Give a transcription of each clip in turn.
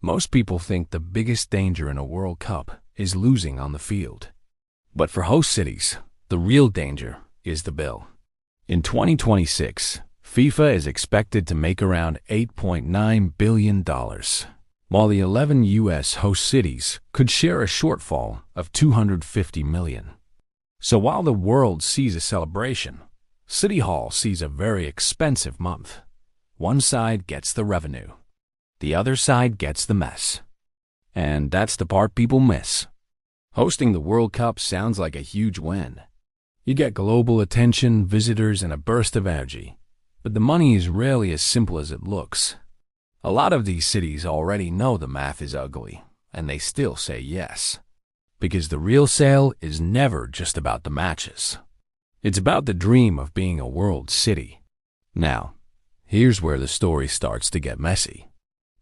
Most people think the biggest danger in a World Cup is losing on the field. But for host cities, the real danger is the bill. In 2026, FIFA is expected to make around $8.9 billion, while the 11 U.S. host cities could share a shortfall of $250 million. So while the world sees a celebration, City Hall sees a very expensive month. One side gets the revenue. The other side gets the mess. And that's the part people miss. Hosting the World Cup sounds like a huge win. You get global attention, visitors, and a burst of energy. But the money is rarely as simple as it looks. A lot of these cities already know the math is ugly, and they still say yes. Because the real sale is never just about the matches. It's about the dream of being a world city. Now, here's where the story starts to get messy.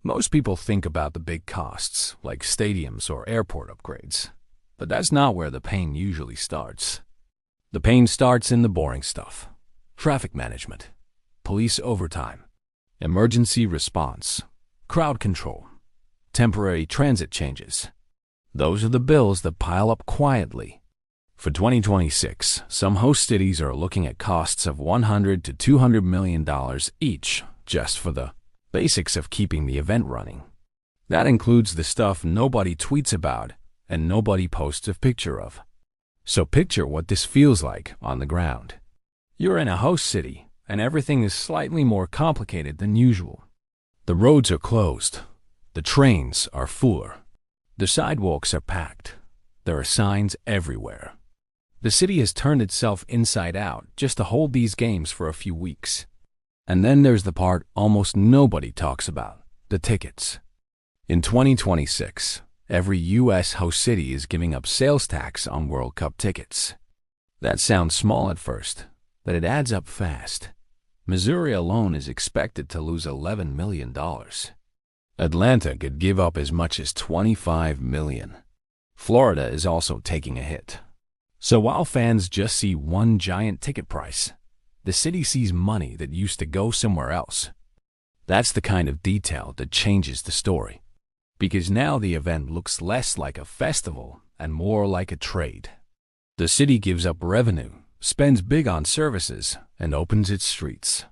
Most people think about the big costs, like stadiums or airport upgrades. But that's not where the pain usually starts. The pain starts in the boring stuff. Traffic management, police overtime, emergency response, crowd control, temporary transit changes. Those are the bills that pile up quietly. For 2026, some host cities are looking at costs of $100 to $200 million each just for the basics of keeping the event running. That includes the stuff nobody tweets about and nobody posts a picture of. So picture what this feels like on the ground. You're in a host city, and everything is slightly more complicated than usual. The roads are closed. The trains are fuller. The sidewalks are packed. There are signs everywhere. The city has turned itself inside out just to hold these games for a few weeks. And then there's the part almost nobody talks about, the tickets. In 2026, every U.S. host city is giving up sales tax on World Cup tickets. That sounds small at first, but it adds up fast. Missouri alone is expected to lose $11 million. Atlanta could give up as much as $25 million. Florida is also taking a hit. So while fans just see one giant ticket price, the city sees money that used to go somewhere else. That's the kind of detail that changes the story. Because now the event looks less like a festival and more like a trade. The city gives up revenue, spends big on services, and opens its streets.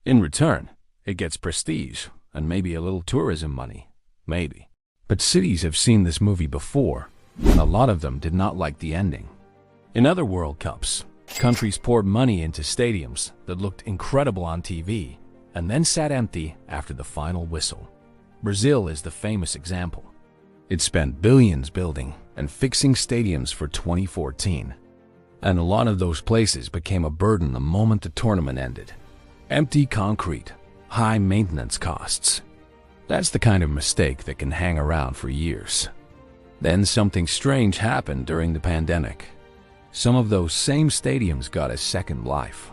In return, it gets prestige and maybe a little tourism money. Maybe. But cities have seen this movie before, and a lot of them did not like the ending. In other World Cups, countries poured money into stadiums that looked incredible on TV and then sat empty after the final whistle. Brazil is the famous example. It spent billions building and fixing stadiums for 2014. And a lot of those places became a burden the moment the tournament ended. Empty concrete, high maintenance costs. That's the kind of mistake that can hang around for years. Then something strange happened during the pandemic. Some of those same stadiums got a second life.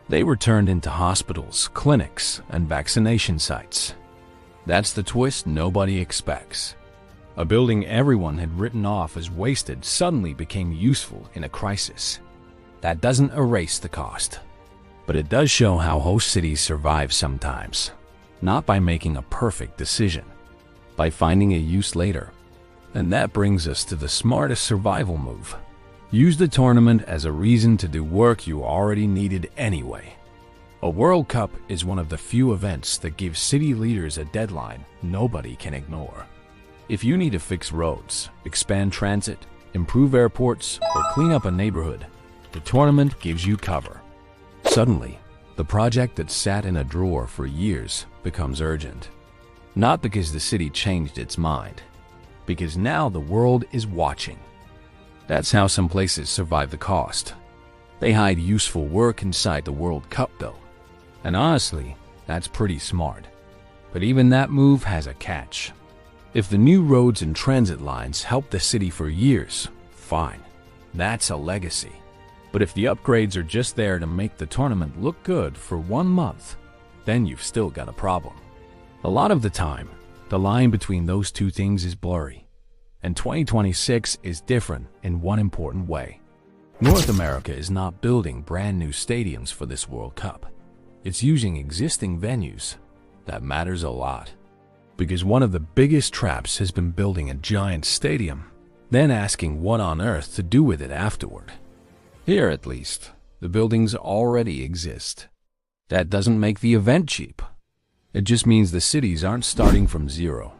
They were turned into hospitals, clinics, and vaccination sites. That's the twist nobody expects. A building everyone had written off as wasted suddenly became useful in a crisis. That doesn't erase the cost, but it does show how host cities survive sometimes. Not by making a perfect decision, by finding a use later. And that brings us to the smartest survival move. Use the tournament as a reason to do work you already needed anyway. A World Cup is one of the few events that gives city leaders a deadline nobody can ignore. If you need to fix roads, expand transit, improve airports, or clean up a neighborhood, the tournament gives you cover. Suddenly, the project that sat in a drawer for years becomes urgent. Not because the city changed its mind, because now the world is watching. That's how some places survive the cost. They hide useful work inside the World Cup though. And honestly, that's pretty smart. But even that move has a catch. If the new roads and transit lines help the city for years, fine. That's a legacy. But if the upgrades are just there to make the tournament look good for 1 month, then you've still got a problem. A lot of the time, the line between those two things is blurry. And 2026 is different in one important way. North America is not building brand new stadiums for this World Cup. It's using existing venues. That matters a lot. Because one of the biggest traps has been building a giant stadium, then asking what on earth to do with it afterward. Here, at least, the buildings already exist. That doesn't make the event cheap. It just means the cities aren't starting from zero.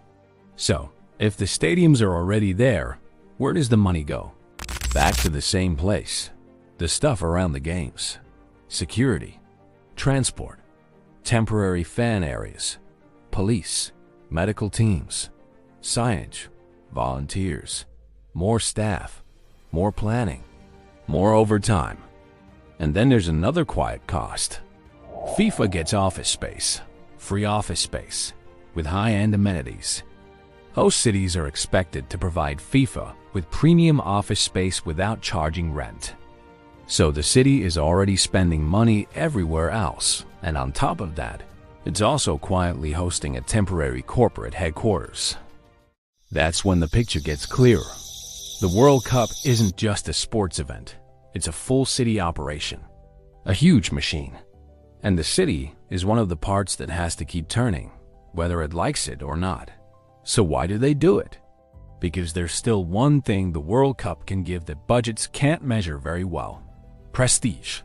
So, if the stadiums are already there, where does the money go? Back to the same place. The stuff around the games. Security, transport, temporary fan areas, police, medical teams, signage, volunteers, more staff, more planning, more overtime. And then there's another quiet cost. FIFA gets office space, free office space, with high-end amenities. Host cities are expected to provide FIFA with premium office space without charging rent. So the city is already spending money everywhere else, and on top of that, it's also quietly hosting a temporary corporate headquarters. That's when the picture gets clearer. The World Cup isn't just a sports event, it's a full city operation, a huge machine. And the city is one of the parts that has to keep turning, whether it likes it or not. So why do they do it? Because there's still one thing the World Cup can give that budgets can't measure very well: prestige.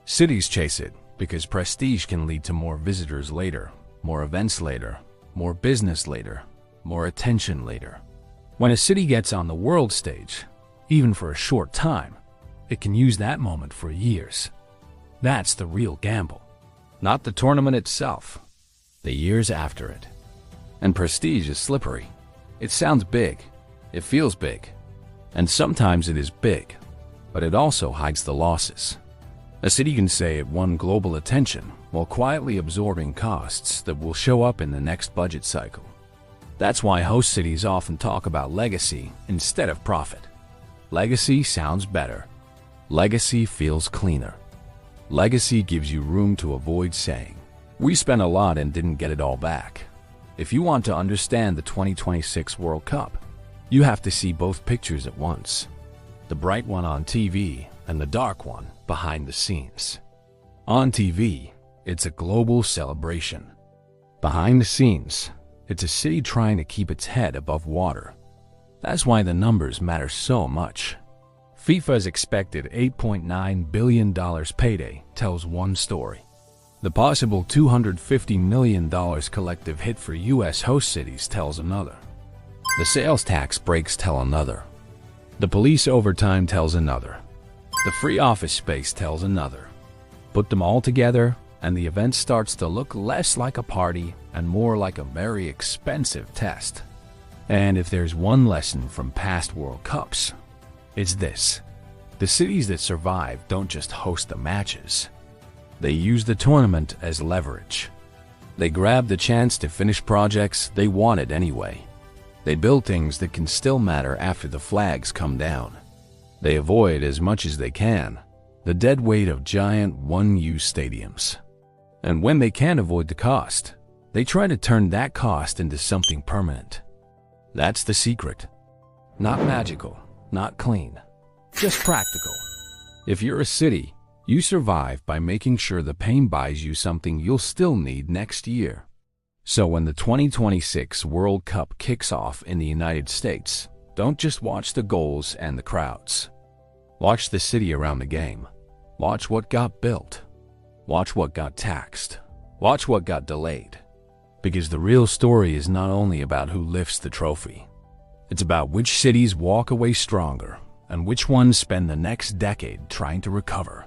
Cities chase it because prestige can lead to more visitors later, more events later, more business later, more attention later. When a city gets on the world stage, even for a short time, it can use that moment for years. That's the real gamble. Not the tournament itself, the years after it. And prestige is slippery. It sounds big, it feels big, and sometimes it is big, but it also hides the losses. A city can say it won global attention while quietly absorbing costs that will show up in the next budget cycle. That's why host cities often talk about legacy instead of profit. Legacy sounds better. Legacy feels cleaner. Legacy gives you room to avoid saying, "We spent a lot and didn't get it all back." If you want to understand the 2026 World Cup, you have to see both pictures at once. The bright one on TV and the dark one behind the scenes. On TV, it's a global celebration. Behind the scenes, it's a city trying to keep its head above water. That's why the numbers matter so much. FIFA's expected $8.9 billion payday tells one story. The possible $250 million collective hit for U.S. host cities tells another. The sales tax breaks tell another. The police overtime tells another. The free office space tells another. Put them all together, and the event starts to look less like a party and more like a very expensive test. And if there's one lesson from past World Cups, it's this: the cities that survive don't just host the matches. They use the tournament as leverage. They grab the chance to finish projects they wanted anyway. They build things that can still matter after the flags come down. They avoid as much as they can the dead weight of giant one-use stadiums. And when they can't avoid the cost, they try to turn that cost into something permanent. That's the secret. Not magical, not clean, just practical. If you're a city, you survive by making sure the pain buys you something you'll still need next year. So when the 2026 World Cup kicks off in the United States, don't just watch the goals and the crowds. Watch the city around the game. Watch what got built. Watch what got taxed. Watch what got delayed. Because the real story is not only about who lifts the trophy. It's about which cities walk away stronger and which ones spend the next decade trying to recover.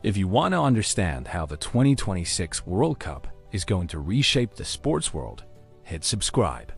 If you want to understand how the 2026 World Cup is going to reshape the sports world, hit subscribe.